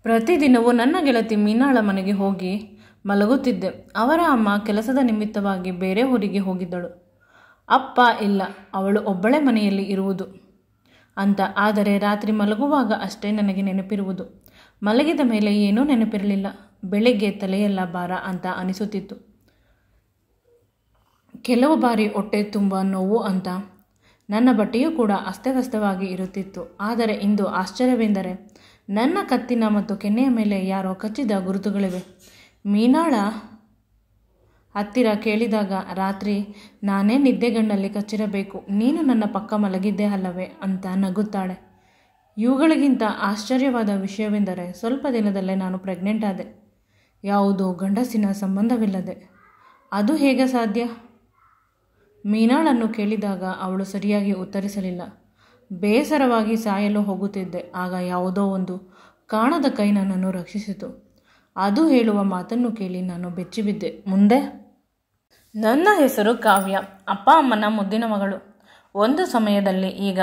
ಪ್ರತಿದಿನವೂ ನನ್ನ ಗೆಳತಿ ಮೀನಾಳ ಮನೆಗೆ ಹೋಗಿ ಮಲಗುತ್ತಿದ್ದೆ. ಅವರ ಅಮ್ಮ ಕೆಲಸದ ನಿಮಿತ್ತವಾಗಿ ಬೇರೆ ಊರಿಗೆ ಹೋಗಿದ್ದಳು. ಅಪ್ಪ ಇಲ್ಲ, ಅವಳು ಒಬ್ಬಳೇ ಮನೆಯಲ್ಲಿ ಇರುವುದು ಅಂತ. ಆದರೆ ರಾತ್ರಿ ಮಲಗುವಾಗ ಅಷ್ಟೇ ನನಗೆ ನೆನಪಿರುವುದು. ಮಲಗಿದ ಮೇಲೆ ಏನೂ ನೆನಪಿರಲಿಲ್ಲ. ಬೆಳಿಗ್ಗೆ ತಲೆಯೆಲ್ಲ ಭಾರ ಅಂತ ಅನಿಸುತ್ತಿತ್ತು. ಕೆಲವು ಬಾರಿ ಹೊಟ್ಟೆ ತುಂಬ ನೋವು ಅಂತ. ನನ್ನ ಬಟ್ಟೆಯೂ ಕೂಡ ಅಸ್ತವ್ಯಸ್ತವಾಗಿ ಇರುತ್ತಿತ್ತು. ಆದರೆ ಇಂದು ಆಶ್ಚರ್ಯವೆಂದರೆ ನನ್ನ ಕತ್ತಿನ ಮತ್ತು ಕೆನ್ನೆಯ ಮೇಲೆ ಯಾರೋ ಕಚ್ಚಿದ ಗುರುತುಗಳಿವೆ. ಮೀನಾಳ ಹತ್ತಿರ ಕೇಳಿದಾಗ, ರಾತ್ರಿ ನಾನೇ ನಿದ್ದೆಗಣ್ಣಲ್ಲಿ ಕಚ್ಚಿರಬೇಕು, ನೀನು ನನ್ನ ಪಕ್ಕ ಮಲಗಿದ್ದೆ ಅಲ್ಲವೇ ಅಂತ ನಗುತ್ತಾಳೆ. ಇವುಗಳಿಗಿಂತ ಆಶ್ಚರ್ಯವಾದ ವಿಷಯವೆಂದರೆ ಸ್ವಲ್ಪ ದಿನದಲ್ಲೇ ನಾನು ಪ್ರೆಗ್ನೆಂಟ್ ಆದೆ. ಯಾವುದೋ ಗಂಡಸಿನ ಸಂಬಂಧವಿಲ್ಲದೆ. ಅದು ಹೇಗೆ ಸಾಧ್ಯ? ಮೀನಾಳನ್ನು ಕೇಳಿದಾಗ ಅವಳು ಸರಿಯಾಗಿ ಉತ್ತರಿಸಲಿಲ್ಲ. ಬೇಸರವಾಗಿ ಸಾಯಲು ಹೋಗುತ್ತಿದ್ದೆ. ಆಗ ಯಾವುದೋ ಒಂದು ಕಾಣದ ಕೈ ನನ್ನನ್ನು ರಕ್ಷಿಸಿತು. ಅದು ಹೇಳುವ ಮಾತನ್ನು ಕೇಳಿ ನಾನು ಬೆಚ್ಚಿಬಿದ್ದೆ. ಮುಂದೆ ನನ್ನ ಹೆಸರು ಕಾವ್ಯ, ಅಪ್ಪ ಅಮ್ಮನ ಮುದ್ದಿನ ಮಗಳು. ಒಂದು ಸಮಯದಲ್ಲಿ ಈಗ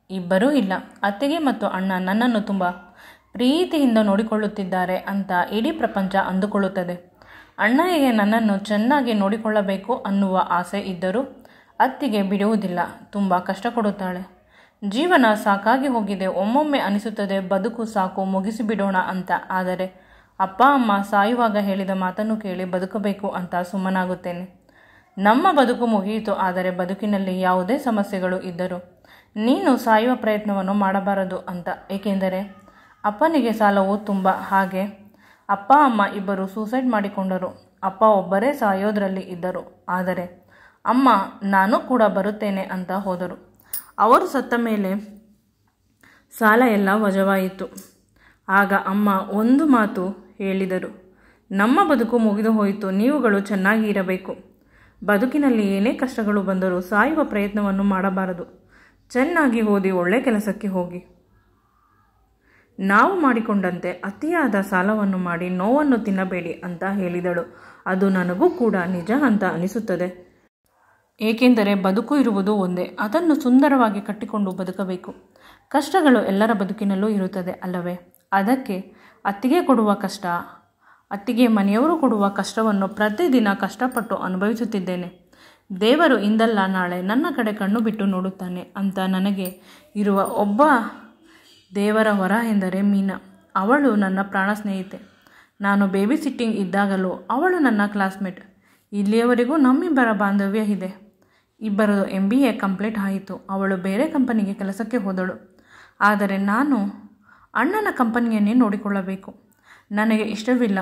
ಇಬ್ಬರೂ ಇಲ್ಲ. ಅತ್ತಿಗೆ ಮತ್ತು ಅಣ್ಣ ನನ್ನನ್ನು ತುಂಬ ಪ್ರೀತಿಯಿಂದ ನೋಡಿಕೊಳ್ಳುತ್ತಿದ್ದಾರೆ ಅಂತ ಇಡೀ ಪ್ರಪಂಚ ಅಂದುಕೊಳ್ಳುತ್ತದೆ. ಅಣ್ಣನಿಗೆ ನನ್ನನ್ನು ಚೆನ್ನಾಗಿ ನೋಡಿಕೊಳ್ಳಬೇಕು ಅನ್ನುವ ಆಸೆ ಇದ್ದರೂ ಅತ್ತಿಗೆ ಬಿಡುವುದಿಲ್ಲ. ತುಂಬ ಕಷ್ಟ ಕೊಡುತ್ತಾಳೆ. ಜೀವನ ಸಾಕಾಗಿ ಹೋಗಿದೆ. ಒಮ್ಮೊಮ್ಮೆ ಅನಿಸುತ್ತದೆ ಬದುಕು ಸಾಕು, ಮುಗಿಸಿಬಿಡೋಣ ಅಂತ. ಆದರೆ ಅಪ್ಪ ಅಮ್ಮ ಸಾಯುವಾಗ ಹೇಳಿದ ಮಾತನ್ನು ಕೇಳಿ ಬದುಕಬೇಕು ಅಂತ ಸುಮ್ಮನಾಗುತ್ತೇನೆ. ನಮ್ಮ ಬದುಕು ಮುಗಿಯಿತು. ಆದರೆ ಬದುಕಿನಲ್ಲಿ ಯಾವುದೇ ಸಮಸ್ಯೆಗಳು ಇದ್ದರೂ ನೀನು ಸಾಯುವ ಪ್ರಯತ್ನವನ್ನು ಮಾಡಬಾರದು ಅಂತ. ಏಕೆಂದರೆ ಅಪ್ಪನಿಗೆ ಸಾಲವು ತುಂಬ. ಹಾಗೆ ಅಪ್ಪ ಅಮ್ಮ ಇಬ್ಬರು ಸೂಸೈಡ್ ಮಾಡಿಕೊಂಡರು. ಅಪ್ಪ ಒಬ್ಬರೇ ಸಾಯೋದ್ರಲ್ಲಿ ಇದ್ದರು. ಆದರೆ ಅಮ್ಮ ನಾನು ಕೂಡ ಬರುತ್ತೇನೆ ಅಂತ ಹೋದರು. ಅವರು ಸತ್ತ ಮೇಲೆ ಸಾಲ ಎಲ್ಲ ವಜವಾಯಿತು. ಆಗ ಅಮ್ಮ ಒಂದು ಮಾತು ಹೇಳಿದರು, ನಮ್ಮ ಬದುಕು ಮುಗಿದು ಹೋಯಿತು, ನೀವುಗಳು ಚೆನ್ನಾಗಿ ಇರಬೇಕು. ಬದುಕಿನಲ್ಲಿ ಏನೇ ಕಷ್ಟಗಳು ಬಂದರೂ ಸಾಯುವ ಪ್ರಯತ್ನವನ್ನು ಮಾಡಬಾರದು. ಚೆನ್ನಾಗಿ ಓದಿ ಒಳ್ಳೆ ಕೆಲಸಕ್ಕೆ ಹೋಗಿ. ನಾವು ಮಾಡಿಕೊಂಡಂತೆ ಅತಿಯಾದ ಸಾಲವನ್ನು ಮಾಡಿ ನೋವನ್ನು ತಿನ್ನಬೇಡಿ ಅಂತ ಹೇಳಿದಳು. ಅದು ನನಗೂ ಕೂಡ ನಿಜ ಅಂತ ಅನಿಸುತ್ತದೆ. ಏಕೆಂದರೆ ಬದುಕು ಇರುವುದು ಒಂದೇ, ಅದನ್ನು ಸುಂದರವಾಗಿ ಕಟ್ಟಿಕೊಂಡು ಬದುಕಬೇಕು. ಕಷ್ಟಗಳು ಎಲ್ಲರ ಬದುಕಿನಲ್ಲೂ ಇರುತ್ತದೆ ಅಲ್ಲವೇ? ಅದಕ್ಕೆ ಅತ್ತಿಗೆ ಕೊಡುವ ಕಷ್ಟ, ಅತ್ತಿಗೆ ಮನೆಯವರು ಕೊಡುವ ಕಷ್ಟವನ್ನು ಪ್ರತಿದಿನ ಕಷ್ಟಪಟ್ಟು ಅನುಭವಿಸುತ್ತಿದ್ದೇನೆ. ದೇವರು ಇಂದಲ್ಲ ನಾಳೆ ನನ್ನ ಕಡೆ ಕಣ್ಣು ಬಿಟ್ಟು ನೋಡುತ್ತಾನೆ ಅಂತ. ನನಗೆ ಇರುವ ಒಬ್ಬ ದೇವರ ವರ ಎಂದರೆ ಮೀನಾ. ಅವಳು ನನ್ನ ಪ್ರಾಣ ಸ್ನೇಹಿತೆ. ನಾನು ಬೇಬಿ ಸಿಟ್ಟಿಂಗ್ ಇದ್ದಾಗಲೂ ಅವಳು ನನ್ನ ಕ್ಲಾಸ್ಮೇಟ್. ಇಲ್ಲಿಯವರೆಗೂ ನಮ್ಮಿಬ್ಬರ ಬಾಂಧವ್ಯ ಇದೆ. ಇಬ್ಬರದು MBA ಕಂಪ್ಲೀಟ್ ಆಯಿತು. ಅವಳು ಬೇರೆ ಕಂಪನಿಗೆ ಕೆಲಸಕ್ಕೆ ಹೋದಳು. ಆದರೆ ನಾನು ಅಣ್ಣನ ಕಂಪನಿಯನ್ನೇ ನೋಡಿಕೊಳ್ಳಬೇಕು. ನನಗೆ ಇಷ್ಟವಿಲ್ಲ.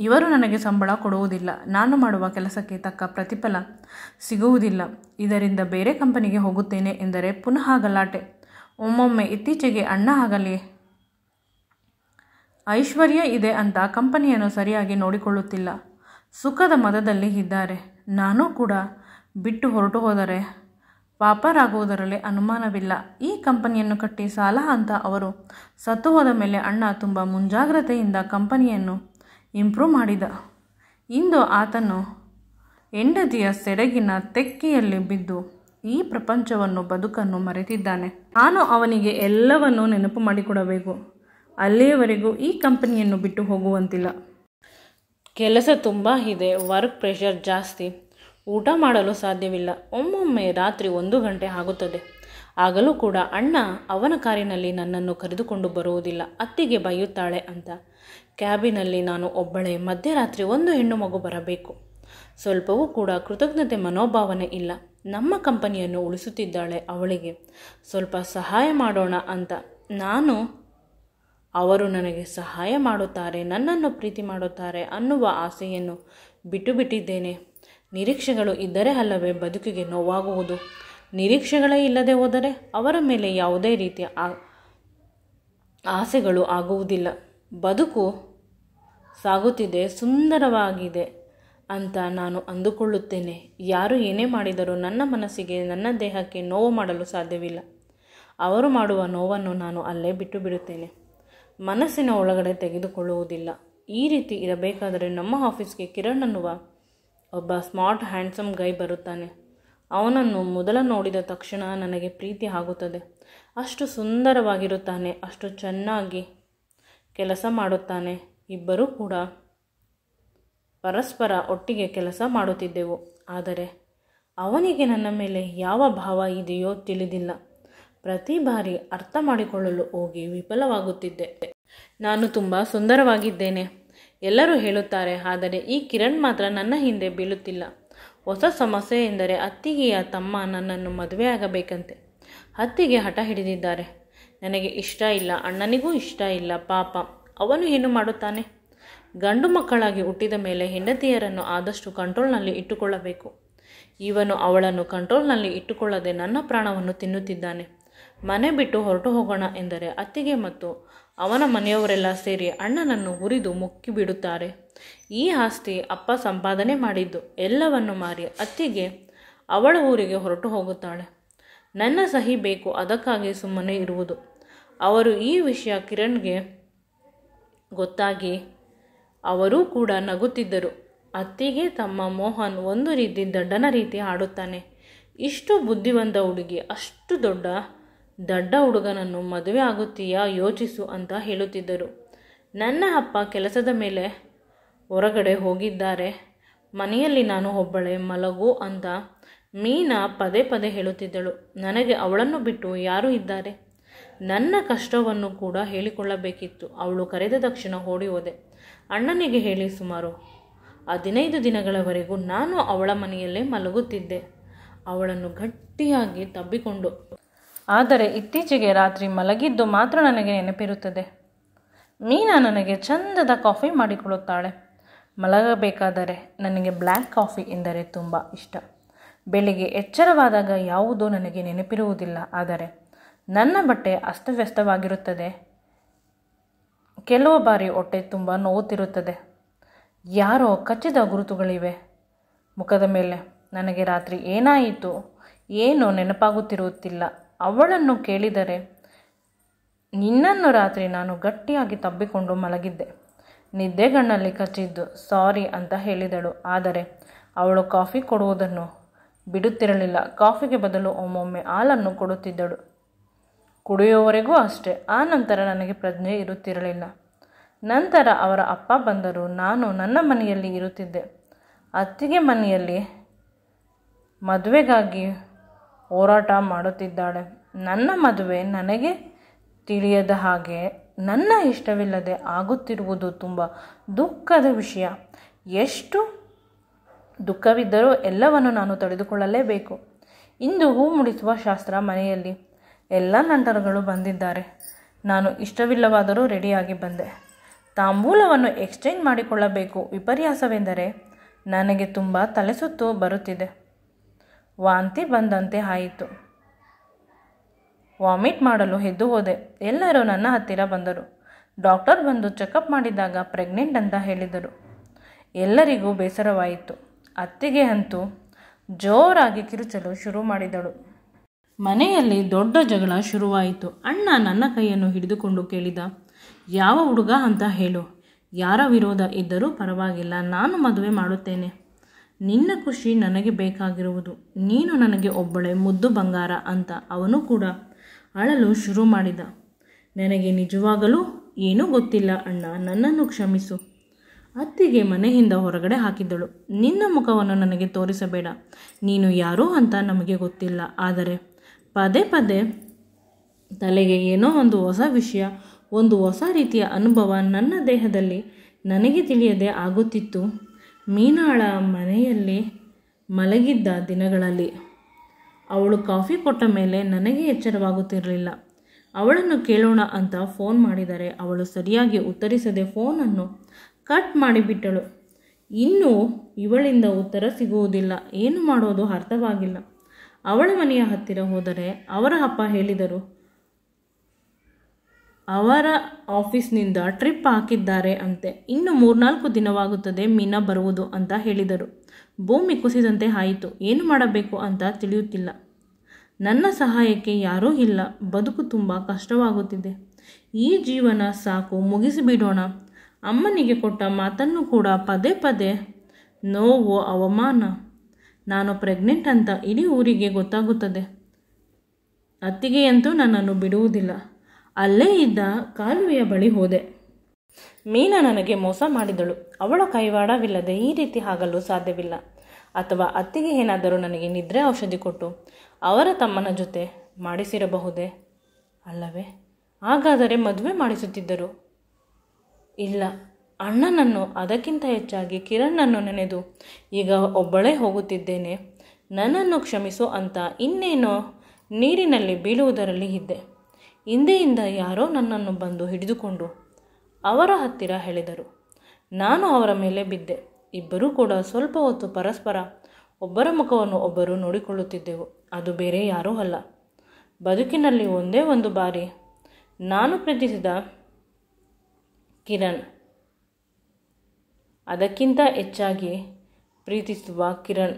ಇವರು ನನಗೆ ಸಂಬಳ ಕೊಡುವುದಿಲ್ಲ. ನಾನು ಮಾಡುವ ಕೆಲಸಕ್ಕೆ ತಕ್ಕ ಪ್ರತಿಫಲ ಸಿಗುವುದಿಲ್ಲ. ಇದರಿಂದ ಬೇರೆ ಕಂಪನಿಗೆ ಹೋಗುತ್ತೇನೆ ಎಂದರೆ ಪುನಃ ಗಲಾಟೆ. ಒಮ್ಮೊಮ್ಮೆ ಇತ್ತೀಚೆಗೆ ಅಣ್ಣ ಆಗಲಿ ಐಶ್ವರ್ಯ ಇದೆ ಅಂತ ಕಂಪನಿಯನ್ನು ಸರಿಯಾಗಿ ನೋಡಿಕೊಳ್ಳುತ್ತಿಲ್ಲ. ಸುಖದ ಮದದಲ್ಲಿ ಇದ್ದಾರೆ. ನಾನು ಕೂಡ ಬಿಟ್ಟು ಹೊರಟು ಹೋದರೆ ಪಾಪರಾಗುವುದರಲ್ಲಿ ಅನುಮಾನವಿಲ್ಲ. ಈ ಕಂಪನಿಯನ್ನು ಕಟ್ಟಿ ಸಾಲ ಅಂತ ಅವರು ಸತ್ತು ಹೋದ ಮೇಲೆ ಅಣ್ಣ ತುಂಬ ಮುಂಜಾಗ್ರತೆಯಿಂದ ಕಂಪನಿಯನ್ನು ಇಂಪ್ರೂವ್ ಮಾಡಿದ. ಇಂದು ಆತನು ಹೆಂಡತಿಯ ಸೆರಗಿನ ತೆಕ್ಕೆಯಲ್ಲಿ ಬಿದ್ದು ಈ ಪ್ರಪಂಚವನ್ನು ಬದುಕನ್ನು ಮರೆತಿದ್ದಾನೆ. ನಾನು ಅವನಿಗೆ ಎಲ್ಲವನ್ನೂ ನೆನಪು ಮಾಡಿಕೊಡಬೇಕು. ಅಲ್ಲಿಯವರೆಗೂ ಈ ಕಂಪನಿಯನ್ನು ಬಿಟ್ಟು ಹೋಗುವಂತಿಲ್ಲ. ಕೆಲಸ ತುಂಬ ಇದೆ, ವರ್ಕ್ ಪ್ರೆಷರ್ ಜಾಸ್ತಿ, ಊಟ ಮಾಡಲು ಸಾಧ್ಯವಿಲ್ಲ. ಒಮ್ಮೊಮ್ಮೆ ರಾತ್ರಿ 1 ಗಂಟೆ ಆಗುತ್ತದೆ. ಆಗಲೂ ಕೂಡ ಅಣ್ಣ ಅವನ ಕಾರಿನಲ್ಲಿ ನನ್ನನ್ನು ಕರೆದುಕೊಂಡು ಬರುವುದಿಲ್ಲ. ಅತ್ತಿಗೆ ಬೈಯುತ್ತಾಳೆ ಅಂತ. ಕ್ಯಾಬಿನಲ್ಲಿ ನಾನು ಒಬ್ಬಳೇ. ಮಧ್ಯರಾತ್ರಿ ಒಂದು ಹೆಣ್ಣು ಮಗು ಬರಬೇಕು. ಸ್ವಲ್ಪವೂ ಕೂಡ ಕೃತಜ್ಞತೆ ಮನೋಭಾವನೆ ಇಲ್ಲ. ನಮ್ಮ ಕಂಪನಿಯನ್ನು ಉಳಿಸುತ್ತಿದ್ದಾಳೆ. ಅವಳಿಗೆ ಸ್ವಲ್ಪ ಸಹಾಯ ಮಾಡೋಣ ಅಂತ ಅವರು ನನಗೆ ಸಹಾಯ ಮಾಡುತ್ತಾರೆ, ನನ್ನನ್ನು ಪ್ರೀತಿ ಮಾಡುತ್ತಾರೆ ಅನ್ನುವ ಆಸೆಯನ್ನು ಬಿಟ್ಟು ಬಿಟ್ಟಿದ್ದೇನೆ. ನಿರೀಕ್ಷೆಗಳು ಇದ್ದರೆ ಅಲ್ಲವೇ ಬದುಕಿಗೆ ನೋವಾಗುವುದು. ನಿರೀಕ್ಷೆಗಳೇ ಇಲ್ಲದೆ ಹೋದರೆ ಅವರ ಮೇಲೆ ಯಾವುದೇ ರೀತಿಯ ಆಸೆಗಳು ಆಗುವುದಿಲ್ಲ. ಬದುಕು ಸಾಗುತ್ತಿದೆ, ಸುಂದರವಾಗಿದೆ ಅಂತ ನಾನು ಅಂದುಕೊಳ್ಳುತ್ತೇನೆ. ಯಾರು ಏನೇ ಮಾಡಿದರೂ ನನ್ನ ಮನಸ್ಸಿಗೆ, ನನ್ನ ದೇಹಕ್ಕೆ ನೋವು ಮಾಡಲು ಸಾಧ್ಯವಿಲ್ಲ. ಅವರು ಮಾಡುವ ನೋವನ್ನು ನಾನು ಅಲ್ಲೇ ಬಿಟ್ಟು ಬಿಡುತ್ತೇನೆ. ಮನಸ್ಸಿನ ಒಳಗಡೆ ತೆಗೆದುಕೊಳ್ಳುವುದಿಲ್ಲ. ಈ ರೀತಿ ಇರಬೇಕಾದರೆ ನಮ್ಮ ಆಫೀಸ್ಗೆ ಕಿರಣ್ ಅನ್ನುವ ಒಬ್ಬ ಸ್ಮಾರ್ಟ್ ಹ್ಯಾಂಡ್ಸಮ್ ಗೈ ಬರುತ್ತಾನೆ. ಅವನನ್ನು ಮೊದಲ ನೋಡಿದ ತಕ್ಷಣ ನನಗೆ ಪ್ರೀತಿ ಆಗುತ್ತದೆ. ಅಷ್ಟು ಸುಂದರವಾಗಿರುತ್ತಾನೆ. ಅಷ್ಟು ಚೆನ್ನಾಗಿ ಕೆಲಸ ಮಾಡುತ್ತಾನೆ. ಇಬ್ಬರೂ ಕೂಡ ಪರಸ್ಪರ ಒಟ್ಟಿಗೆ ಕೆಲಸ ಮಾಡುತ್ತಿದ್ದೆವು. ಆದರೆ ಅವನಿಗೆ ನನ್ನ ಮೇಲೆ ಯಾವ ಭಾವ ಇದೆಯೋ ತಿಳಿದಿಲ್ಲ. ಪ್ರತಿ ಬಾರಿ ಅರ್ಥ ಮಾಡಿಕೊಳ್ಳಲು ಹೋಗಿ ವಿಫಲವಾಗುತ್ತಿದ್ದೆ. ನಾನು ತುಂಬ ಸುಂದರವಾಗಿದ್ದೇನೆ ಎಲ್ಲರೂ ಹೇಳುತ್ತಾರೆ. ಆದರೆ ಈ ಕಿರಣ್ ಮಾತ್ರ ನನ್ನ ಹಿಂದೆ ಬೀಳುತ್ತಿಲ್ಲ. ಹೊಸ ಸಮಸ್ಯೆ ಎಂದರೆ ಅತ್ತಿಗೆಯ ತಮ್ಮ ನನ್ನನ್ನು ಮದುವೆಯಾಗಬೇಕಂತೆ. ಅತ್ತಿಗೆ ಹಠ ಹಿಡಿದಿದ್ದಾರೆ. ನನಗೆ ಇಷ್ಟ ಇಲ್ಲ, ಅಣ್ಣನಿಗೂ ಇಷ್ಟ ಇಲ್ಲ. ಪಾಪ ಅವನು ಏನು ಮಾಡುತ್ತಾನೆ? ಗಂಡು ಮಕ್ಕಳಾಗಿ ಹುಟ್ಟಿದ ಮೇಲೆ ಹೆಂಡತಿಯರನ್ನು ಆದಷ್ಟು ಕಂಟ್ರೋಲ್ನಲ್ಲಿ ಇಟ್ಟುಕೊಳ್ಳಬೇಕು. ಇವನು ಅವಳನ್ನು ಕಂಟ್ರೋಲ್ನಲ್ಲಿ ಇಟ್ಟುಕೊಳ್ಳದೆ ನನ್ನ ಪ್ರಾಣವನ್ನು ತಿನ್ನುತ್ತಿದ್ದಾನೆ. ಮನೆ ಬಿಟ್ಟು ಹೊರಟು ಹೋಗೋಣ ಎಂದರೆ ಅತ್ತಿಗೆ ಮತ್ತು ಅವನ ಮನೆಯವರೆಲ್ಲ ಸೇರಿ ಅಣ್ಣನನ್ನು ಹುರಿದು ಮುಕ್ಕಿಬಿಡುತ್ತಾರೆ. ಈ ಆಸ್ತಿ ಅಪ್ಪ ಸಂಪಾದನೆ ಮಾಡಿದ್ದು. ಎಲ್ಲವನ್ನು ಮಾರಿ ಅತ್ತಿಗೆ ಅವಳ ಊರಿಗೆ ಹೊರಟು ಹೋಗುತ್ತಾಳೆ. ನನ್ನ ಸಹಿ ಬೇಕು, ಅದಕ್ಕಾಗಿ ಸುಮ್ಮನೆ ಇರುವುದು. ಅವರು ಈ ವಿಷಯ ಕಿರಣ್ಗೆ ಗೊತ್ತಾಗಿ ಅವರೂ ಕೂಡ ನಗುತ್ತಿದ್ದರು. ಅತ್ತಿಗೆ ತಮ್ಮ ಮೋಹನ್ ಒಂದು ರೀತಿ ದಡ್ಡನ ರೀತಿ ಆಡುತ್ತಾನೆ. ಇಷ್ಟು ಬುದ್ಧಿವಂತ ಹುಡುಗಿ ಅಷ್ಟು ದಡ್ಡ ಹುಡುಗನನ್ನು ಮದುವೆ ಆಗುತ್ತೀಯಾ ಯೋಚಿಸು ಅಂತ ಹೇಳುತ್ತಿದ್ದರು. ನನ್ನ ಅಪ್ಪ ಕೆಲಸದ ಮೇಲೆ ಹೊರಗಡೆ ಹೋಗಿದ್ದಾರೆ. ಮನೆಯಲ್ಲಿ ನಾನು ಒಬ್ಬಳೇ ಮಲಗು ಅಂತ ಮೀನಾ ಪದೇ ಪದೇ ಹೇಳುತ್ತಿದ್ದಳು. ನನಗೆ ಅವಳನ್ನು ಬಿಟ್ಟು ಯಾರೂ ಇದ್ದಾರೆ? ನನ್ನ ಕಷ್ಟವನ್ನು ಕೂಡ ಹೇಳಿಕೊಳ್ಳಬೇಕಿತ್ತು. ಅವಳು ಕರೆದ ತಕ್ಷಣ ಓಡಿ ಹೋದೆ. ಅಣ್ಣನಿಗೆ ಹೇಳಿ ಸುಮಾರು 15 ದಿನಗಳವರೆಗೂ ನಾನು ಅವಳ ಮನೆಯಲ್ಲೇ ಮಲಗುತ್ತಿದ್ದೆ, ಅವಳನ್ನು ಗಟ್ಟಿಯಾಗಿ ತಬ್ಬಿಕೊಂಡು. ಆದರೆ ಇತ್ತೀಚೆಗೆ ರಾತ್ರಿ ಮಲಗಿದ್ದು ಮಾತ್ರ ನನಗೆ ನೆನಪಿರುತ್ತದೆ. ಮೀನಾ ನನಗೆ ಚಂದದ ಕಾಫಿ ಮಾಡಿಕೊಡುತ್ತಾಳೆ. ಮಲಗಬೇಕಾದರೆ ನನಗೆ ಬ್ಲ್ಯಾಕ್ ಕಾಫಿ ಎಂದರೆ ತುಂಬ ಇಷ್ಟ. ಬೆಳಿಗ್ಗೆ ಎಚ್ಚರವಾದಾಗ ಯಾವುದೂ ನನಗೆ ನೆನಪಿರುವುದಿಲ್ಲ. ಆದರೆ ನನ್ನ ಬಟ್ಟೆ ಅಸ್ತವ್ಯಸ್ತವಾಗಿರುತ್ತದೆ. ಕೆಲವು ಬಾರಿ ಹೊಟ್ಟೆ ತುಂಬ ನೋವುತ್ತಿರುತ್ತದೆ. ಯಾರೋ ಕಚ್ಚಿದ ಗುರುತುಗಳಿವೆ ಮುಖದ ಮೇಲೆ. ನನಗೆ ರಾತ್ರಿ ಏನಾಯಿತು ಏನೋ ನೆನಪಾಗುತ್ತಿರುತ್ತಿಲ್ಲ. ಅವಳನ್ನು ಕೇಳಿದರೆ, ನಿನ್ನನ್ನು ರಾತ್ರಿ ನಾನು ಗಟ್ಟಿಯಾಗಿ ತಬ್ಬಿಕೊಂಡು ಮಲಗಿದ್ದೆ, ನಿದ್ದೆಗಣ್ಣಲ್ಲಿ ಕಚ್ಚಿದ್ದು, ಸಾರಿ ಅಂತ ಹೇಳಿದಳು. ಆದರೆ ಅವಳು ಕಾಫಿ ಕೊಡುವುದನ್ನು ಬಿಡುತ್ತಿರಲಿಲ್ಲ. ಕಾಫಿಗೆ ಬದಲು ಒಮ್ಮೊಮ್ಮೆ ಹಾಲನ್ನು ಕೊಡುತ್ತಿದ್ದಳು. ಕುಡಿಯುವವರೆಗೂ ಅಷ್ಟೇ. ಆ ನಂತರ ನನಗೆ ಪ್ರಜ್ಞೆ ಇರುತ್ತಿರಲಿಲ್ಲ. ನಂತರ ಅವರ ಅಪ್ಪ ಬಂದರು. ನಾನು ನನ್ನ ಮನೆಯಲ್ಲಿ ಇರುತ್ತಿದ್ದೆ. ಅತ್ತಿಗೆ ಮನೆಯಲ್ಲಿ ಮದುವೆಗಾಗಿ ಹೋರಾಟ ಮಾಡುತ್ತಿದ್ದಾಳೆ. ನನ್ನ ಮದುವೆ ನನಗೆ ತಿಳಿಯದ ಹಾಗೆ ನನ್ನ ಇಷ್ಟವಿಲ್ಲದೆ ಆಗುತ್ತಿರುವುದು ತುಂಬ ದುಃಖದ ವಿಷಯ. ಎಷ್ಟು ದುಃಖವಿದ್ದರೂ ಎಲ್ಲವನ್ನು ನಾನು ತಡೆದುಕೊಳ್ಳಲೇಬೇಕು. ಇಂದು ಹೂ ಮುಡಿಸುವ ಶಾಸ್ತ್ರ. ಮನೆಯಲ್ಲಿ ಎಲ್ಲ ನಂಟರುಗಳು ಬಂದಿದ್ದಾರೆ. ನಾನು ಇಷ್ಟವಿಲ್ಲವಾದರೂ ರೆಡಿಯಾಗಿ ಬಂದೆ. ತಾಂಬೂಲವನ್ನು ಎಕ್ಸ್ಚೇಂಜ್ ಮಾಡಿಕೊಳ್ಳಬೇಕು. ವಿಪರ್ಯಾಸವೆಂದರೆ ನನಗೆ ತುಂಬ ತಲೆಸುತ್ತು ಬರುತ್ತಿದೆ. ವಾಂತಿ ಬಂದಂತೆ ಆಯಿತು. ವಾಮಿಟ್ ಮಾಡಲು ಎದ್ದು ಹೋದೆ. ಎಲ್ಲರೂ ನನ್ನ ಹತ್ತಿರ ಬಂದರು. ಡಾಕ್ಟರ್ ಬಂದು ಚೆಕಪ್ ಮಾಡಿದಾಗ ಪ್ರೆಗ್ನೆಂಟ್ ಅಂತ ಹೇಳಿದರು. ಎಲ್ಲರಿಗೂ ಬೇಸರವಾಯಿತು. ಅತ್ತಿಗೆ ಅಂತೂ ಜೋರಾಗಿ ಕಿರುಚಲು ಶುರು ಮಾಡಿದಳು. ಮನೆಯಲ್ಲಿ ದೊಡ್ಡ ಜಗಳ ಶುರುವಾಯಿತು. ಅಣ್ಣ ನನ್ನ ಕೈಯನ್ನು ಹಿಡಿದುಕೊಂಡು ಕೇಳಿದ, ಯಾವ ಹುಡುಗ ಅಂತ ಹೇಳು. ಯಾರ ವಿರೋಧ ಇದ್ದರೂ ಪರವಾಗಿಲ್ಲ, ನಾನು ಮದುವೆ ಮಾಡುತ್ತೇನೆ. ನಿನ್ನ ಖುಷಿ ನನಗೆ ಬೇಕಾಗಿರುವುದು. ನೀನು ನನಗೆ ಒಬ್ಬಳೆ ಮುದ್ದು ಬಂಗಾರ ಅಂತ ಅವನು ಕೂಡ ಅಳಲು ಶುರು ಮಾಡಿದ. ನನಗೆ ನಿಜವಾಗಲೂ ಏನೂ ಗೊತ್ತಿಲ್ಲ ಅಣ್ಣ, ನನ್ನನ್ನು ಕ್ಷಮಿಸು. ಅತ್ತಿಗೆ ಮನೆಯಿಂದ ಹೊರಗಡೆ ಹಾಕಿದ್ದಳು. ನಿನ್ನ ಮುಖವನ್ನು ನನಗೆ ತೋರಿಸಬೇಡ. ನೀನು ಯಾರೋ ಅಂತ ನಮಗೆ ಗೊತ್ತಿಲ್ಲ. ಆದರೆ ಪದೇ ಪದೇ ತಲೆಗೆ ಏನೋ ಒಂದು ಹೊಸ ವಿಷಯ, ಒಂದು ಹೊಸ ರೀತಿಯ ಅನುಭವ ನನ್ನ ದೇಹದಲ್ಲಿ ನನಗೆ ತಿಳಿಯದೆ ಆಗುತ್ತಿತ್ತು. ಮೀನಾಳ ಮನೆಯಲ್ಲಿ ಮಲಗಿದ್ದ ದಿನಗಳಲ್ಲಿ ಅವಳು ಕಾಫಿ ಕೊಟ್ಟ ಮೇಲೆ ನನಗೆ ಎಚ್ಚರವಾಗುತ್ತಿರಲಿಲ್ಲ. ಅವಳನ್ನು ಕೇಳೋಣ ಅಂತ ಫೋನ್ ಮಾಡಿದರೆ ಅವಳು ಸರಿಯಾಗಿ ಉತ್ತರಿಸದೆ ಫೋನನ್ನು ಕಟ್ ಮಾಡಿಬಿಟ್ಟಳು. ಇನ್ನೂ ಇವಳಿಂದ ಉತ್ತರ ಸಿಗುವುದಿಲ್ಲ. ಏನು ಮಾಡೋದು ಅರ್ಥವಾಗಿಲ್ಲ. ಅವಳ ಮನೆಯ ಹತ್ತಿರ ಹೋದರೆ ಅವರ ಅಪ್ಪ ಹೇಳಿದರು, ಅವರ ಆಫೀಸ್ನಿಂದ ಟ್ರಿಪ್ ಹಾಕಿದ್ದಾರೆ ಅಂತೆ. ಇನ್ನು 3-4 ದಿನವಾಗುತ್ತದೆ ಮೀನಾ ಬರುವುದು ಅಂತ ಹೇಳಿದರು. ಭೂಮಿ ಕುಸಿದಂತೆ ಆಯಿತು. ಏನು ಮಾಡಬೇಕು ಅಂತ ತಿಳಿಯುತ್ತಿಲ್ಲ. ನನ್ನ ಸಹಾಯಕ್ಕೆ ಯಾರೂ ಇಲ್ಲ. ಬದುಕು ತುಂಬ ಕಷ್ಟವಾಗುತ್ತಿದೆ. ಈ ಜೀವನ ಸಾಕು, ಮುಗಿಸಿಬಿಡೋಣ. ಅಮ್ಮನಿಗೆ ಕೊಟ್ಟ ಮಾತನ್ನು ಕೂಡ ಪದೇ ಪದೇ ನೋವು, ಅವಮಾನ. ನಾನು ಪ್ರೆಗ್ನೆಂಟ್ ಅಂತ ಇಡೀ ಊರಿಗೆ ಗೊತ್ತಾಗುತ್ತದೆ. ಅತ್ತಿಗೆಯಂತೂ ನನ್ನನ್ನು ಬಿಡುವುದಿಲ್ಲ. ಅಲ್ಲೇ ಇದ್ದ ಕಾಲುವೆಯ ಬಳಿ ಹೋದೆ. ಮೀನಾ ನನಗೆ ಮೋಸ ಮಾಡಿದಳು. ಅವಳ ಕೈವಾಡವಿಲ್ಲದೆ ಈ ರೀತಿ ಆಗಲು ಸಾಧ್ಯವಿಲ್ಲ. ಅಥವಾ ಅತ್ತಿಗೆ ಏನಾದರೂ ನನಗೆ ನಿದ್ರೆ ಔಷಧಿ ಕೊಟ್ಟು ಅವರ ತಮ್ಮನ ಜೊತೆ ಮಾಡಿಸಿರಬಹುದೇ ಅಲ್ಲವೇ? ಹಾಗಾದರೆ ಮದುವೆ ಮಾಡಿಸುತ್ತಿದ್ದರು. ಇಲ್ಲ, ಅಣ್ಣನನ್ನು, ಅದಕ್ಕಿಂತ ಹೆಚ್ಚಾಗಿ ಕಿರಣ್ಣನ್ನು ನೆನೆದು ಈಗ ಒಬ್ಬಳೇ ಹೋಗುತ್ತಿದ್ದೇನೆ. ನನ್ನನ್ನು ಕ್ಷಮಿಸು ಅಂತ ಇನ್ನೇನೋ ನೀರಿನಲ್ಲಿ ಬೀಳುವುದರಲ್ಲಿ ಇದ್ದೆ. ಹಿಂದೆಯಿಂದ ಯಾರೋ ನನ್ನನ್ನು ಬಂದು ಹಿಡಿದುಕೊಂಡು ಅವರ ಹತ್ತಿರ ಎಳೆದರು. ನಾನು ಅವರ ಮೇಲೆ ಬಿದ್ದೆ. ಇಬ್ಬರೂ ಕೂಡ ಸ್ವಲ್ಪ ಹೊತ್ತು ಪರಸ್ಪರ ಒಬ್ಬರ ಮುಖವನ್ನು ಒಬ್ಬರು ನೋಡಿಕೊಳ್ಳುತ್ತಿದ್ದೆವು. ಅದು ಬೇರೆ ಯಾರೂ ಅಲ್ಲ, ಬದುಕಿನಲ್ಲಿ ಒಂದೇ ಒಂದು ಬಾರಿ ನಾನು ಪ್ರೀತಿಸಿದ ಕಿರಣ್, ಅದಕ್ಕಿಂತ ಹೆಚ್ಚಾಗಿ ಪ್ರೀತಿಸುವ ಕಿರಣ್,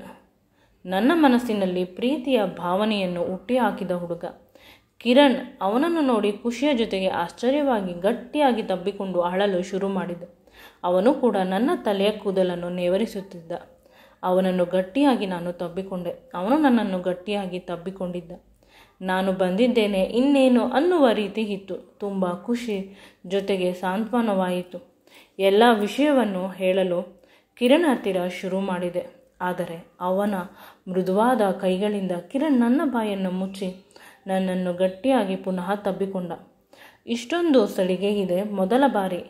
ನನ್ನ ಮನಸ್ಸಿನಲ್ಲಿ ಪ್ರೀತಿಯ ಭಾವನೆಯನ್ನು ಹುಟ್ಟಿಹಾಕಿದ ಹುಡುಗ ಕಿರಣ್. ಅವನನ್ನು ನೋಡಿ ಖುಷಿಯ ಜೊತೆಗೆ ಆಶ್ಚರ್ಯವಾಗಿ ಗಟ್ಟಿಯಾಗಿ ತಬ್ಬಿಕೊಂಡು ಅಳಲು ಶುರು ಮಾಡಿದೆ. ಅವನು ಕೂಡ ನನ್ನ ತಲೆಯ ಕೂದಲನ್ನು ನೇವರಿಸುತ್ತಿದ್ದ. ಅವನನ್ನು ಗಟ್ಟಿಯಾಗಿ ನಾನು ತಬ್ಬಿಕೊಂಡೆ. ಅವನು ನನ್ನನ್ನು ಗಟ್ಟಿಯಾಗಿ ತಬ್ಬಿಕೊಂಡಿದ್ದ. ನಾನು ಬಂದಿದ್ದೇನೆ ಇನ್ನೇನು ಅನ್ನುವ ರೀತಿ ಇತ್ತು. ತುಂಬ ಖುಷಿ ಜೊತೆಗೆ ಸಾಂತ್ವನವಾಯಿತು. ಎಲ್ಲ ವಿಷಯವನ್ನು ಹೇಳಲು ಕಿರಣ್ ಹತ್ತಿರ ಶುರು ಮಾಡಿದೆ. ಆದರೆ ಅವನ ಮೃದುವಾದ ಕೈಗಳಿಂದ ಕಿರಣ್ ನನ್ನ ಬಾಯನ್ನು ಮುಚ್ಚಿ ನನ್ನನ್ನು ಗಟ್ಟಿಯಾಗಿ ಪುನಃ ತಬ್ಬಿಕೊಂಡ. ಇಷ್ಟೊಂದು ಸಲಿಗೆ ಇದೆ ಮೊದಲ ಬಾರಿ.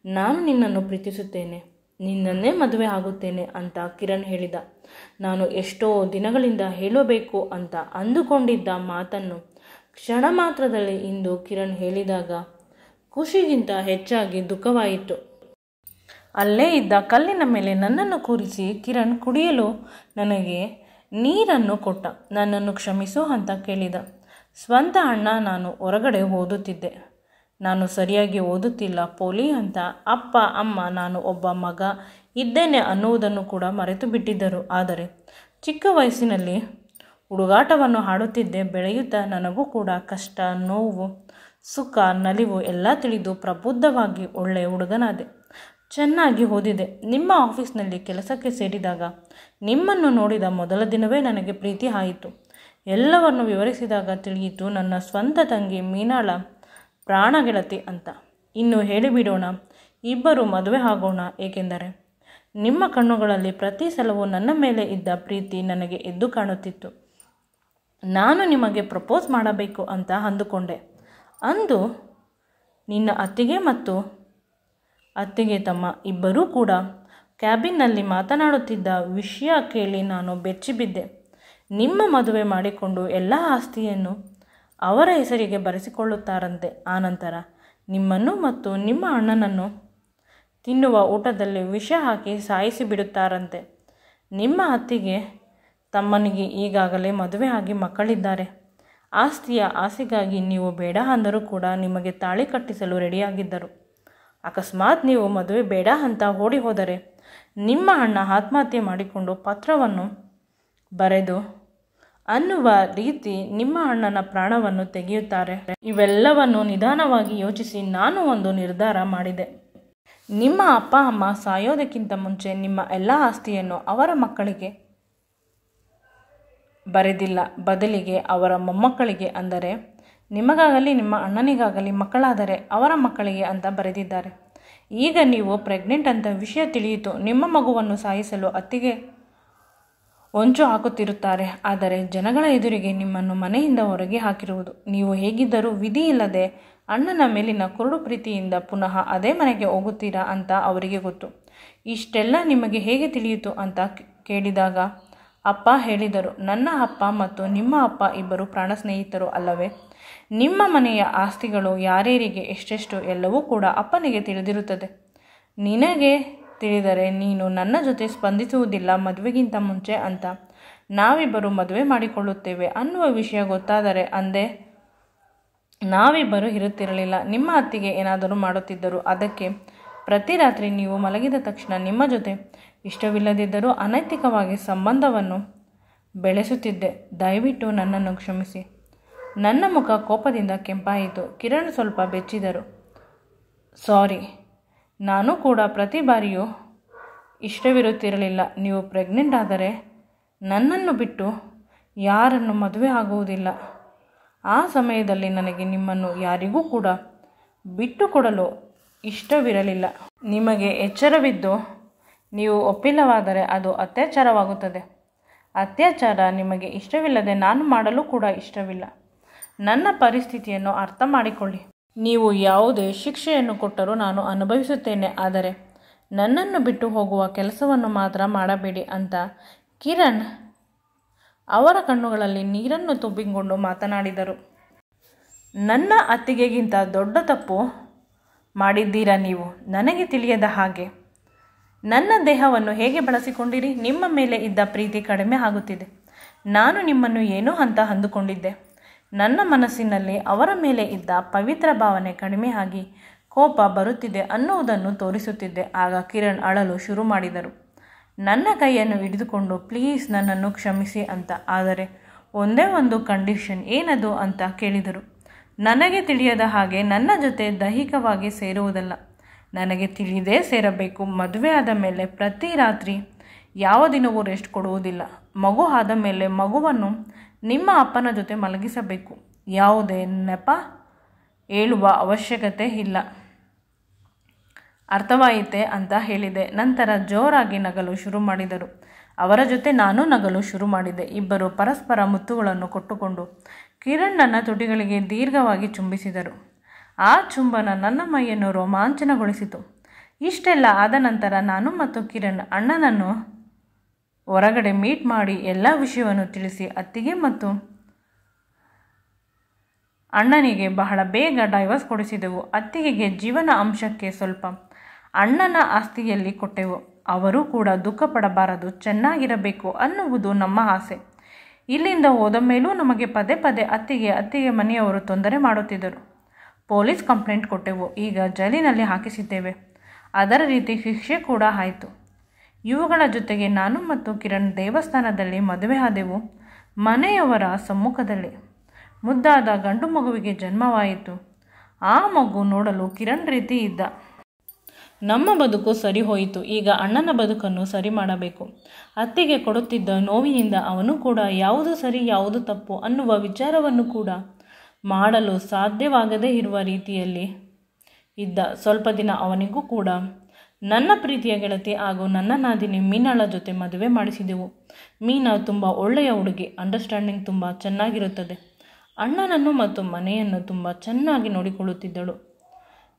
ನಾನು ನಿನ್ನನ್ನು ಪ್ರೀತಿಸುತ್ತೇನೆ, ನಿನ್ನನ್ನೇ ಮದುವೆ ಆಗುತ್ತೇನೆ ಅಂತ ಕಿರಣ್ ಹೇಳಿದ. ನಾನು ಎಷ್ಟೋ ದಿನಗಳಿಂದ ಹೇಳಬೇಕು ಅಂತ ಅಂದುಕೊಂಡಿದ್ದ ಮಾತನ್ನು ಕ್ಷಣ ಮಾತ್ರದಲ್ಲಿ ಇಂದು ಕಿರಣ್ ಹೇಳಿದಾಗ ಖುಷಿಗಿಂತ ಹೆಚ್ಚಾಗಿ ದುಃಖವಾಯಿತು. ಅಲ್ಲೇ ಇದ್ದ ಕಲ್ಲಿನ ಮೇಲೆ ನನ್ನನ್ನು ಕೂರಿಸಿ ಕಿರಣ್ ಕುಡಿಯಲು ನನಗೆ ನೀರನ್ನು ಕೊಟ್ಟ. ನನ್ನನ್ನು ಕ್ಷಮಿಸು ಅಂತ ಕೇಳಿದ. ಸ್ವಂತ ಅಣ್ಣ, ನಾನು ಹೊರಗಡೆ ಓದುತ್ತಿದ್ದೆ. ನಾನು ಸರಿಯಾಗಿ ಓದುತ್ತಿಲ್ಲ ಪೋಲಿ ಅಂತ ಅಪ್ಪ ಅಮ್ಮ ನಾನು ಒಬ್ಬ ಮಗ ಇದ್ದೇನೆ ಅನ್ನುವುದನ್ನು ಕೂಡ ಮರೆತು ಬಿಟ್ಟಿದ್ದರು. ಆದರೆ ಚಿಕ್ಕ ವಯಸ್ಸಿನಲ್ಲಿ ಹುಡುಗಾಟವನ್ನು ಆಡುತ್ತಿದ್ದೆ. ಬೆಳೆಯುತ್ತಾ ನನಗೂ ಕೂಡ ಕಷ್ಟ, ನೋವು, ಸುಖ, ನಲಿವು ಎಲ್ಲ ತಿಳಿದು ಪ್ರಬುದ್ಧವಾಗಿ ಒಳ್ಳೆಯ ಹುಡುಗನಾದೆ. ಚೆನ್ನಾಗಿ ಓದಿದೆ. ನಿಮ್ಮ ಆಫೀಸ್ನಲ್ಲಿ ಕೆಲಸಕ್ಕೆ ಸೇರಿದಾಗ ನಿಮ್ಮನ್ನು ನೋಡಿದ ಮೊದಲ ದಿನವೇ ನನಗೆ ಪ್ರೀತಿ ಆಯಿತು. ಎಲ್ಲವನ್ನು ವಿವರಿಸಿದಾಗ ತಿಳಿಯಿತು ನನ್ನ ಸ್ವಂತ ತಂಗಿ ಮೀನಾಳ ಪ್ರಾಣ ಗೆಳತಿ ಅಂತ. ಇನ್ನು ಹೇಳಿಬಿಡೋಣ, ಇಬ್ಬರು ಮದುವೆ ಆಗೋಣ. ಏಕೆಂದರೆ ನಿಮ್ಮ ಕಣ್ಣುಗಳಲ್ಲಿ ಪ್ರತಿ ಸಲವೂ ನನ್ನ ಮೇಲೆ ಇದ್ದ ಪ್ರೀತಿ ನನಗೆ ಎದ್ದು ಕಾಣುತ್ತಿತ್ತು. ನಾನು ನಿಮಗೆ ಪ್ರಪೋಸ್ ಮಾಡಬೇಕು ಅಂತ ಅಂದುಕೊಂಡೆ. ಅಂದು ನಿನ್ನ ಅತ್ತಿಗೆ ಮತ್ತು ಅತ್ತಿಗೆ ತಮ್ಮ ಇಬ್ಬರೂ ಕೂಡ ಕ್ಯಾಬಿನ್ನಲ್ಲಿ ಮಾತನಾಡುತ್ತಿದ್ದ ವಿಷಯ ಕೇಳಿ ನಾನು ಬೆಚ್ಚಿಬಿದ್ದೆ. ನಿಮ್ಮ ಮದುವೆ ಮಾಡಿಕೊಂಡು ಎಲ್ಲ ಆಸ್ತಿಯನ್ನು ಅವರ ಹೆಸರಿಗೆ ಬರೆಸಿಕೊಳ್ಳುತ್ತಾರಂತೆ. ಆನಂತರ ನಿಮ್ಮನ್ನು ಮತ್ತು ನಿಮ್ಮ ಅಣ್ಣನನ್ನು ತಿನ್ನುವ ಊಟದಲ್ಲಿ ವಿಷ ಹಾಕಿ ಸಾಯಿಸಿ ಬಿಡುತ್ತಾರಂತೆ. ನಿಮ್ಮ ಅತ್ತಿಗೆ ತಮ್ಮನಿಗೆ ಈಗಾಗಲೇ ಮದುವೆ ಆಗಿ ಮಕ್ಕಳಿದ್ದಾರೆ. ಆಸ್ತಿಯ ಆಸೆಗಾಗಿ ನೀವು ಬೇಡ ಅಂದರೂ ಕೂಡ ನಿಮಗೆ ತಾಳಿ ಕಟ್ಟಿಸಲು ರೆಡಿಯಾಗಿದ್ದರು. ಅಕಸ್ಮಾತ್ ನೀವು ಮದುವೆ ಬೇಡ ಅಂತ ಓಡಿ ಹೋದರೆ ನಿಮ್ಮ ಅಣ್ಣ ಆತ್ಮಹತ್ಯೆ ಮಾಡಿಕೊಂಡು ಪತ್ರವನ್ನು ಬರೆದು ಅನ್ನುವ ರೀತಿ ನಿಮ್ಮ ಅಣ್ಣನ ಪ್ರಾಣವನ್ನು ತೆಗೆಯುತ್ತಾರೆ. ಇವೆಲ್ಲವನ್ನು ನಿಧಾನವಾಗಿ ಯೋಚಿಸಿ ನಾನು ಒಂದು ನಿರ್ಧಾರ ಮಾಡಿದೆ. ನಿಮ್ಮ ಅಪ್ಪ ಅಮ್ಮ ಸಾಯೋದಕ್ಕಿಂತ ಮುಂಚೆ ನಿಮ್ಮ ಎಲ್ಲ ಆಸ್ತಿಯನ್ನು ಅವರ ಮಕ್ಕಳಿಗೆ ಬರೆದಿಲ್ಲ, ಬದಲಿಗೆ ಅವರ ಮೊಮ್ಮಕ್ಕಳಿಗೆ, ಅಂದರೆ ನಿಮಗಾಗಲಿ ನಿಮ್ಮ ಅಣ್ಣನಿಗಾಗಲಿ ಮಕ್ಕಳಾದರೆ ಅವರ ಮಕ್ಕಳಿಗೆ ಅಂತ ಬರೆದಿದ್ದಾರೆ. ಈಗ ನೀವು ಪ್ರೆಗ್ನೆಂಟ್ ಅಂತ ವಿಷಯ ತಿಳಿಯಿತು. ನಿಮ್ಮ ಮಗುವನ್ನು ಸಾಯಿಸಲು ಅತ್ತಿಗೆ ಹೊಂಚು ಹಾಕುತ್ತಿರುತ್ತಾರೆ. ಆದರೆ ಜನಗಳ ಎದುರಿಗೆ ನಿಮ್ಮನ್ನು ಮನೆಯಿಂದ ಹೊರಗೆ ಹಾಕಿರುವುದು. ನೀವು ಹೇಗಿದ್ದರೂ ವಿಧಿ ಇಲ್ಲದೆ ಅಣ್ಣನ ಮೇಲಿನ ಕುರುಡು ಪ್ರೀತಿಯಿಂದ ಪುನಃ ಅದೇ ಮನೆಗೆ ಹೋಗುತ್ತೀರಾ ಅಂತ ಅವರಿಗೆ ಗೊತ್ತು. ಇಷ್ಟೆಲ್ಲ ನಿಮಗೆ ಹೇಗೆ ತಿಳಿಯಿತು ಅಂತ ಕೇಳಿದಾಗ ಅಪ್ಪ ಹೇಳಿದರು, ನನ್ನ ಅಪ್ಪ ಮತ್ತು ನಿಮ್ಮ ಅಪ್ಪ ಇಬ್ಬರು ಪ್ರಾಣ ಸ್ನೇಹಿತರು ಅಲ್ಲವೇ? ನಿಮ್ಮ ಮನೆಯ ಆಸ್ತಿಗಳು ಯಾರ್ಯಾರಿಗೆ ಎಷ್ಟೆಷ್ಟು ಎಲ್ಲವೂ ಕೂಡ ಅಪ್ಪನಿಗೆ ತಿಳಿದಿರುತ್ತದೆ. ನಿನಗೆ ತಿಳಿದರೆ ನೀನು ನನ್ನ ಜೊತೆ ಸ್ಪಂದಿಸುವುದಿಲ್ಲ ಮದುವೆಗಿಂತ ಮುಂಚೆ ಅಂತ. ನಾವಿಬ್ಬರು ಮದುವೆ ಮಾಡಿಕೊಳ್ಳುತ್ತೇವೆ ಅನ್ನುವ ವಿಷಯ ಗೊತ್ತಾದರೆ ಅಂದೇ ನಾವಿಬ್ಬರು ಇರುತ್ತಿರಲಿಲ್ಲ. ನಿಮ್ಮ ಅತ್ತಿಗೆ ಏನಾದರೂ ಮಾಡುತ್ತಿದ್ದರು. ಅದಕ್ಕೆ ಪ್ರತಿ ರಾತ್ರಿ ನೀವು ಮಲಗಿದ ತಕ್ಷಣ ನಿಮ್ಮ ಜೊತೆ ಇಷ್ಟವಿಲ್ಲದಿದ್ದರೂ ಅನೈತಿಕವಾಗಿ ಸಂಬಂಧವನ್ನು ಬೆಳೆಸುತ್ತಿದ್ದೆ. ದಯವಿಟ್ಟು ನನ್ನನ್ನು ಕ್ಷಮಿಸಿ. ನನ್ನ ಮುಖ ಕೋಪದಿಂದ ಕೆಂಪಾಯಿತು. ಕಿರಣ್ ಸ್ವಲ್ಪ ಬೆಚ್ಚಿದರು. ಸಾರಿ, ನಾನು ಕೂಡ ಪ್ರತಿ ಬಾರಿಯೂ ಇಷ್ಟವಿರುತ್ತಿರಲಿಲ್ಲ. ನೀವು ಪ್ರೆಗ್ನೆಂಟ್ ಆದರೆ ನನ್ನನ್ನು ಬಿಟ್ಟು ಯಾರನ್ನು ಮದುವೆ ಆಗುವುದಿಲ್ಲ. ಆ ಸಮಯದಲ್ಲಿ ನನಗೆ ನಿಮ್ಮನ್ನು ಯಾರಿಗೂ ಕೂಡ ಬಿಟ್ಟು ಕೊಡಲು ಇಷ್ಟವಿರಲಿಲ್ಲ. ನಿಮಗೆ ಎಚ್ಚರವಿದ್ದು ನೀವು ಒಪ್ಪಿಲ್ಲವಾದರೆ ಅದು ಅತ್ಯಾಚಾರವಾಗುತ್ತದೆ. ಅತ್ಯಾಚಾರ ನಿಮಗೆ ಇಷ್ಟವಿಲ್ಲದೆ ನಾನು ಮಾಡಲು ಕೂಡ ಇಷ್ಟವಿಲ್ಲ. ನನ್ನ ಪರಿಸ್ಥಿತಿಯನ್ನು ಅರ್ಥ ಮಾಡಿಕೊಳ್ಳಿ. ನೀವು ಯಾವುದೇ ಶಿಕ್ಷೆಯನ್ನು ಕೊಟ್ಟರೂ ನಾನು ಅನುಭವಿಸುತ್ತೇನೆ. ಆದರೆ ನನ್ನನ್ನು ಬಿಟ್ಟು ಹೋಗುವ ಕೆಲಸವನ್ನು ಮಾತ್ರ ಮಾಡಬೇಡಿ ಅಂತ ಕಿರಣ್ ಅವರ ಕಣ್ಣುಗಳಲ್ಲಿ ನೀರನ್ನು ತುಂಬಿಕೊಂಡು ಮಾತನಾಡಿದರು. ನನ್ನ ಅತ್ತಿಗೆಗಿಂತ ದೊಡ್ಡ ತಪ್ಪು ಮಾಡಿದ್ದೀರಾ ನೀವು. ನನಗೆ ತಿಳಿಯದ ಹಾಗೆ ನನ್ನ ದೇಹವನ್ನು ಹೇಗೆ ಬಳಸಿಕೊಂಡಿರಿ? ನಿಮ್ಮ ಮೇಲೆ ಇದ್ದ ಪ್ರೀತಿ ಕಡಿಮೆ ಆಗುತ್ತಿದೆ. ನಾನು ನಿಮ್ಮನ್ನು ಏನೋ ಅಂತ ಅಂದುಕೊಂಡಿದ್ದೆ. ನನ್ನ ಮನಸ್ಸಿನಲ್ಲಿ ಅವರ ಮೇಲೆ ಇದ್ದ ಪವಿತ್ರ ಭಾವನೆ ಕಡಿಮೆ ಆಗಿ ಕೋಪ ಬರುತ್ತಿದೆ ಅನ್ನುವುದನ್ನು ತೋರಿಸುತ್ತಿದ್ದೆ. ಆಗ ಕಿರಣ್ ಅಳಲು ಶುರು ಮಾಡಿದರು. ನನ್ನ ಕೈಯನ್ನು ಹಿಡಿದುಕೊಂಡು ಪ್ಲೀಸ್ ನನ್ನನ್ನು ಕ್ಷಮಿಸಿ ಅಂತ. ಆದರೆ ಒಂದೇ ಒಂದು ಕಂಡೀಷನ್. ಏನದು ಅಂತ ಕೇಳಿದರು. ನನಗೆ ತಿಳಿಯದ ಹಾಗೆ ನನ್ನ ಜೊತೆ ದೈಹಿಕವಾಗಿ ಸೇರುವುದಲ್ಲ. ನನಗೆ ತಿಳಿದೇ ಸೇರಬೇಕು. ಮದುವೆ ಆದ ಮೇಲೆ ಪ್ರತಿ ರಾತ್ರಿ ಯಾವ ದಿನವೂ ರೆಸ್ಟ್ ಕೊಡುವುದಿಲ್ಲ. ಮಗು ಆದ ಮೇಲೆ ಮಗುವನ್ನು ನಿಮ್ಮ ಅಪ್ಪನ ಜೊತೆ ಮಲಗಿಸಬೇಕು. ಯಾವುದೇ ನೆಪ ಹೇಳುವ ಅವಶ್ಯಕತೆ ಇಲ್ಲ. ಅರ್ಥವಾಯಿತೆ ಅಂತ ಹೇಳಿದೆ. ನಂತರ ಜೋರಾಗಿ ನಗಲು ಶುರು ಮಾಡಿದರು. ಅವರ ಜೊತೆ ನಾನು ನಗಲು ಶುರು ಮಾಡಿದೆ. ಇಬ್ಬರು ಪರಸ್ಪರ ಮುತ್ತುಗಳನ್ನು ಕೊಟ್ಟುಕೊಂಡು ಕಿರಣ್ ನನ್ನ ತುಟಿಗಳಿಗೆ ದೀರ್ಘವಾಗಿ ಚುಂಬಿಸಿದರು. ಆ ಚುಂಬನ ನನ್ನ ಮೈಯನ್ನು ರೋಮಾಂಚನಗೊಳಿಸಿತು. ಇಷ್ಟೆಲ್ಲ ಆದ ನಂತರ ನಾನು ಮತ್ತು ಕಿರಣ್ ಅಣ್ಣನನ್ನು ಹೊರಗಡೆ ಮೀಟ್ ಮಾಡಿ ಎಲ್ಲ ವಿಷಯವನ್ನು ತಿಳಿಸಿ ಅತ್ತಿಗೆ ಮತ್ತು ಅಣ್ಣನಿಗೆ ಬಹಳ ಬೇಗ ಡೈವರ್ಸ್ ಕೊಡಿಸಿದೆವು. ಅತ್ತಿಗೆಗೆ ಜೀವನ ಅಂಶಕ್ಕೆ ಸ್ವಲ್ಪ ಅಣ್ಣನ ಆಸ್ತಿಯಲ್ಲಿ ಕೊಟ್ಟೆವು. ಅವರು ಕೂಡ ದುಃಖ ಪಡಬಾರದು, ಚೆನ್ನಾಗಿರಬೇಕು ಅನ್ನುವುದು ನಮ್ಮ ಆಸೆ. ಇಲ್ಲಿಂದ ಹೋದ ಮೇಲೂ ನಮಗೆ ಪದೇ ಪದೇ ಅತ್ತಿಗೆ ಮನೆಯವರು ತೊಂದರೆ ಮಾಡುತ್ತಿದ್ದರು. ಪೊಲೀಸ್ ಕಂಪ್ಲೇಂಟ್ ಕೊಟ್ಟೆವು. ಈಗ ಜೈಲಿನಲ್ಲಿ ಹಾಕಿಸಿದ್ದೇವೆ. ಅದರ ರೀತಿ ಶಿಕ್ಷೆ ಕೂಡ ಆಯಿತು. ಇವುಗಳ ಜೊತೆಗೆ ನಾನು ಮತ್ತು ಕಿರಣ್ ದೇವಸ್ಥಾನದಲ್ಲಿ ಮದುವೆ ಆದೆವು. ಮನೆಯವರ ಸಮ್ಮುಖದಲ್ಲಿ ಮುದ್ದಾದ ಗಂಡು ಮಗುವಿಗೆ ಜನ್ಮವಾಯಿತು. ಆ ಮಗು ನೋಡಲು ಕಿರಣ್ ರೀತಿ ಇದ್ದ. ನಮ್ಮ ಬದುಕು ಸರಿ ಹೋಯಿತು. ಈಗ ಅಣ್ಣನ ಬದುಕನ್ನು ಸರಿ ಮಾಡಬೇಕು. ಅತ್ತಿಗೆ ಕೊಡುತ್ತಿದ್ದ ನೋವಿನಿಂದ ಅವನು ಕೂಡ ಯಾವುದು ಸರಿ ಯಾವುದು ತಪ್ಪು ಅನ್ನುವ ವಿಚಾರವನ್ನು ಕೂಡ ಮಾಡಲು ಸಾಧ್ಯವಾಗದೇ ಇರುವ ರೀತಿಯಲ್ಲಿ ಇದ್ದ. ಸ್ವಲ್ಪ ದಿನ ಅವನಿಗೂ ಕೂಡ ನನ್ನ ಪ್ರೀತಿಯ ಗೆಳತಿ ಹಾಗೂ ನನ್ನ ನಾದಿನಿ ಮೀನಾಳ ಜೊತೆ ಮದುವೆ ಮಾಡಿಸಿದೆವು. ಮೀನಾ ತುಂಬ ಒಳ್ಳೆಯ ಹುಡುಗಿ. ಅಂಡರ್ಸ್ಟ್ಯಾಂಡಿಂಗ್ ತುಂಬ ಚೆನ್ನಾಗಿರುತ್ತದೆ. ಅಣ್ಣನನ್ನು ಮತ್ತು ಮನೆಯನ್ನು ತುಂಬ ಚೆನ್ನಾಗಿ ನೋಡಿಕೊಳ್ಳುತ್ತಿದ್ದಳು.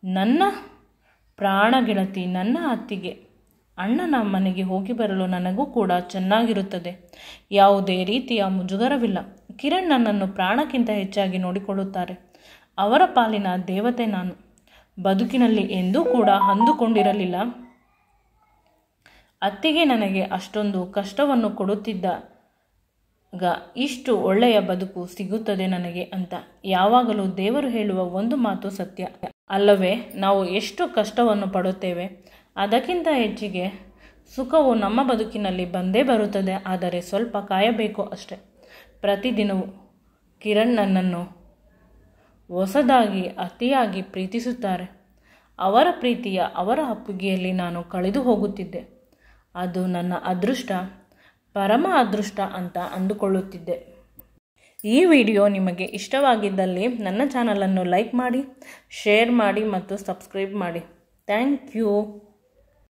ನನ್ನ ಪ್ರಾಣ ಗೆಳತಿ ನನ್ನ ಅತ್ತಿಗೆ. ಅಣ್ಣನ ಮನೆಗೆ ಹೋಗಿ ಬರಲು ನನಗೂ ಕೂಡ ಚೆನ್ನಾಗಿರುತ್ತದೆ. ಯಾವುದೇ ರೀತಿಯ ಮುಜುಗರವಿಲ್ಲ. ಕಿರಣ್ ನನ್ನನ್ನು ಪ್ರಾಣಕ್ಕಿಂತ ಹೆಚ್ಚಾಗಿ ನೋಡಿಕೊಳ್ಳುತ್ತಾರೆ. ಅವರ ಪಾಲಿನ ದೇವತೆ ನಾನು. ಬದುಕಿನಲ್ಲಿ ಎಂದೂ ಕೂಡ ಅಂದುಕೊಂಡಿರಲಿಲ್ಲ ಅತ್ತಿಗೆ ನನಗೆ ಅಷ್ಟೊಂದು ಕಷ್ಟವನ್ನು ಕೊಡುತ್ತಿದ್ದಾಗ ಇಷ್ಟು ಒಳ್ಳೆಯ ಬದುಕು ಸಿಗುತ್ತದೆ ನನಗೆ ಅಂತ. ಯಾವಾಗಲೂ ದೇವರು ಹೇಳುವ ಒಂದು ಮಾತು ಸತ್ಯ ಅಲ್ಲವೇ? ನಾವು ಎಷ್ಟು ಕಷ್ಟವನ್ನು ಪಡುತ್ತೇವೆ ಅದಕ್ಕಿಂತ ಹೆಚ್ಚಿಗೆ ಸುಖವು ನಮ್ಮ ಬದುಕಿನಲ್ಲಿ ಬಂದೇ ಬರುತ್ತದೆ. ಆದರೆ ಸ್ವಲ್ಪ ಕಾಯಬೇಕು ಅಷ್ಟೆ. ಪ್ರತಿದಿನವೂ ಕಿರಣ್ ನನ್ನನ್ನು ಹೊಸದಾಗಿ ಅತಿಯಾಗಿ ಪ್ರೀತಿಸುತ್ತಾರೆ. ಅವರ ಪ್ರೀತಿಯ ಅವರ ಅಪ್ಪುಗೆಯಲ್ಲಿ ನಾನು ಕಳೆದು ಹೋಗುತ್ತಿದ್ದೆ. ಅದು ನನ್ನ ಅದೃಷ್ಟ, ಪರಮ ಅದೃಷ್ಟ ಅಂತ ಅಂದುಕೊಳ್ಳುತ್ತಿದ್ದೆ. ಈ ವಿಡಿಯೋ ನಿಮಗೆ ಇಷ್ಟವಾಗಿದ್ದಲ್ಲಿ ನನ್ನ ಚಾನಲನ್ನು ಲೈಕ್ ಮಾಡಿ, ಶೇರ್ ಮಾಡಿ ಮತ್ತು ಸಬ್ಸ್ಕ್ರೈಬ್ ಮಾಡಿ. Thank you.